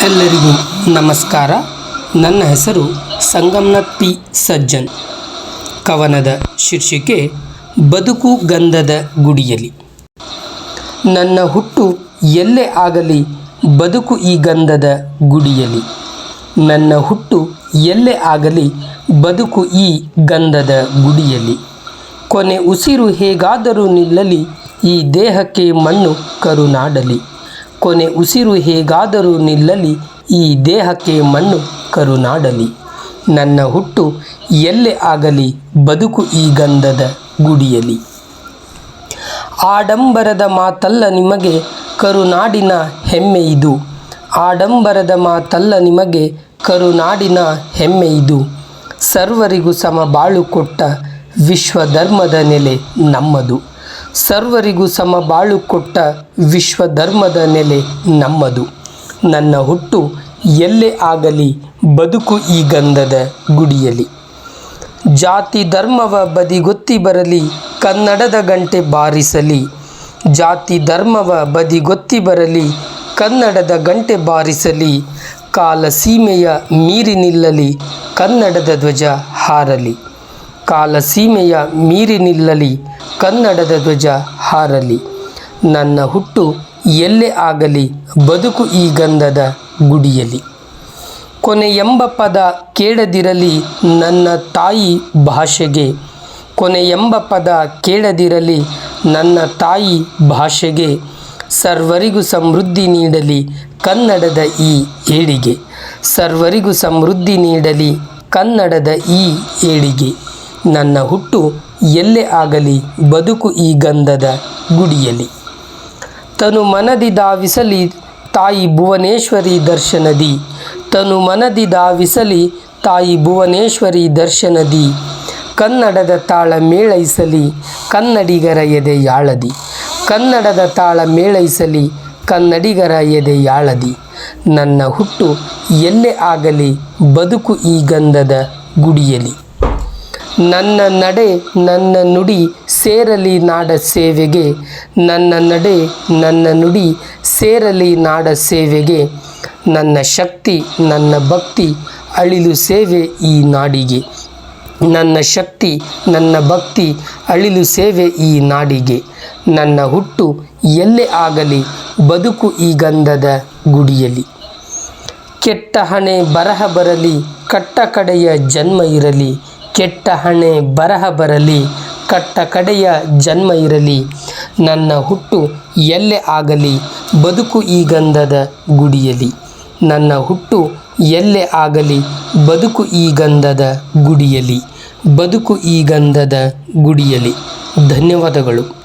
ಎಲ್ಲರಿಗೂ ನಮಸ್ಕಾರ. ನನ್ನ ಹೆಸರು ಸಂಗಮ್ನಾಥ್ ಪಿ ಸಜ್ಜನ್. ಕವನದ ಶೀರ್ಷಿಕೆ ಬದುಕು ಗಂಧದ ಗುಡಿಯಲ್ಲಿ. ನನ್ನ ಹುಟ್ಟು ಎಲ್ಲೇ ಆಗಲಿ ಬದುಕು ಈ ಗಂಧದ ಗುಡಿಯಲ್ಲಿ. ನನ್ನ ಹುಟ್ಟು ಎಲ್ಲೇ ಆಗಲಿ ಬದುಕು ಈ ಗಂಧದ ಗುಡಿಯಲ್ಲಿ. ಕೊನೆ ಉಸಿರು ಹೇಗಾದರೂ ನಿಲ್ಲಲಿ ಈ ದೇಹಕ್ಕೆ ಮಣ್ಣು ಕರುನಾಡಲಿ. ಕೊನೆ ಉಸಿರು ಹೇಗಾದರೂ ನಿಲ್ಲಲಿ ಈ ದೇಹಕ್ಕೆ ಮಣ್ಣು ಕರುನಾಡಲಿ. ನನ್ನ ಹುಟ್ಟು ಎಲ್ಲೇ ಆಗಲಿ ಬದುಕು ಈ ಗಂಧದ ಗುಡಿಯಲ್ಲಿ. ಆಡಂಬರದ ಮಾತಲ್ಲ ನಿಮಗೆ ಕರುನಾಡಿನ ಹೆಮ್ಮೆ ಇದು. ಆಡಂಬರದ ಮಾತಲ್ಲ ನಿಮಗೆ ಕರುನಾಡಿನ ಹೆಮ್ಮೆ ಇದು. ಸರ್ವರಿಗೂ ಸಮ ಬಾಳು ಕೊಟ್ಟ ವಿಶ್ವಧರ್ಮದ ನೆಲೆ ನಮ್ಮದು. ಸರ್ವರಿಗೂ ಸಮ ಬಾಳು ಕೊಟ್ಟ ವಿಶ್ವಧರ್ಮದ ನೆಲೆ ನಮ್ಮದು. ನನ್ನ ಹುಟ್ಟು ಎಲ್ಲೇ ಆಗಲಿ ಬದುಕು ಈ ಗಂಧದ ಗುಡಿಯಲ್ಲಿ. ಜಾತಿ ಧರ್ಮವ ಬದಿಗೊತ್ತಿ ಬರಲಿ ಕನ್ನಡದ ಗಂಟೆ ಬಾರಿಸಲಿ. ಜಾತಿ ಧರ್ಮವ ಬದಿಗೊತ್ತಿ ಬರಲಿ ಕನ್ನಡದ ಗಂಟೆ ಬಾರಿಸಲಿ. ಕಾಲ ಸೀಮೆಯ ಮೀರಿ ನಿಲ್ಲಲಿ ಕನ್ನಡದ ಧ್ವಜ ಹಾರಲಿ. ಕಾಲ ಸೀಮೆಯ ಮೀರಿ ನಿಲ್ಲಲಿ ಕನ್ನಡದ ಧ್ವಜ ಹಾರಲಿ. ನನ್ನ ಹುಟ್ಟು ಎಲ್ಲೇ ಆಗಲಿ ಬದುಕು ಈ ಗಂಧದ ಗುಡಿಯಲ್ಲಿ. ಕೊನೆ ಎಂಬ ಪದ ಕೇಳದಿರಲಿ ನನ್ನ ತಾಯಿ ಭಾಷೆಗೆ. ಕೊನೆ ಎಂಬ ಪದ ಕೇಳದಿರಲಿ ನನ್ನ ತಾಯಿ ಭಾಷೆಗೆ. ಸರ್ವರಿಗೂ ಸಮೃದ್ಧಿ ನೀಡಲಿ ಕನ್ನಡದ ಈ ಏಳಿಗೆ. ಸರ್ವರಿಗೂ ಸಮೃದ್ಧಿ ನೀಡಲಿ ಕನ್ನಡದ ಈ ಏಳಿಗೆ. ನನ್ನ ಹುಟ್ಟು ಎಲ್ಲೇ ಆಗಲಿ ಬದುಕು ಈ ಗಂಧದ ಗುಡಿಯಲ್ಲಿ. ತನು ಮನದಿ ಧಾವಿಸಲಿ ತಾಯಿ ಭುವನೇಶ್ವರಿ ದರ್ಶನದಿ. ತನು ಮನದಿ ಧಾವಿಸಲಿ ತಾಯಿ ಭುವನೇಶ್ವರಿ ದರ್ಶನದಿ. ಕನ್ನಡದ ತಾಳ ಮೇಳೈಸಲಿ ಕನ್ನಡಿಗರ ಎದೆಯಾಳದಿ. ಕನ್ನಡದ ತಾಳ ಮೇಳೈಸಲಿ ಕನ್ನಡಿಗರ ಎದೆಯಾಳದಿ. ನನ್ನ ಹುಟ್ಟು ಎಲ್ಲೇ ಆಗಲಿ ಬದುಕು ಈ ಗಂಧದ ಗುಡಿಯಲ್ಲಿ. ನನ್ನ ನಡೆ ನನ್ನ ನುಡಿ ಸೇರಲಿ ನಾಡ ಸೇವೆಗೆ. ನನ್ನ ನಡೆ ನನ್ನ ನುಡಿ ಸೇರಲಿ ನಾಡ ಸೇವೆಗೆ. ನನ್ನ ಶಕ್ತಿ ನನ್ನ ಭಕ್ತಿ ಅಳಿಲು ಸೇವೆ ಈ ನಾಡಿಗೆ. ನನ್ನ ಶಕ್ತಿ ನನ್ನ ಭಕ್ತಿ ಅಳಿಲು ಸೇವೆ ಈ ನಾಡಿಗೆ. ನನ್ನ ಹುಟ್ಟು ಎಲ್ಲೇ ಆಗಲಿ ಬದುಕು ಈ ಗಂಧದ ಗುಡಿಯಲ್ಲಿ. ಕೆಟ್ಟ ಹಣೆ ಬರಹ ಬರಲಿ ಕಟ್ಟ ಕಡೆಯ ಜನ್ಮ ಇರಲಿ. ಕೆಟ್ಟ ಹಣೆ ಬರಹ ಬರಲಿ ಕಟ್ಟ ಕಡೆಯ ಜನ್ಮ ಇರಲಿ. ನನ್ನ ಹುಟ್ಟು ಎಲ್ಲೇ ಆಗಲಿ ಬದುಕು ಈ ಗಂಧದ ಗುಡಿಯಲ್ಲಿ. ನನ್ನ ಹುಟ್ಟು ಎಲ್ಲೇ ಆಗಲಿ ಬದುಕು ಈ ಗಂಧದ ಗುಡಿಯಲ್ಲಿ. ಬದುಕು ಈ ಗಂಧದ ಗುಡಿಯಲ್ಲಿ. ಧನ್ಯವಾದಗಳು.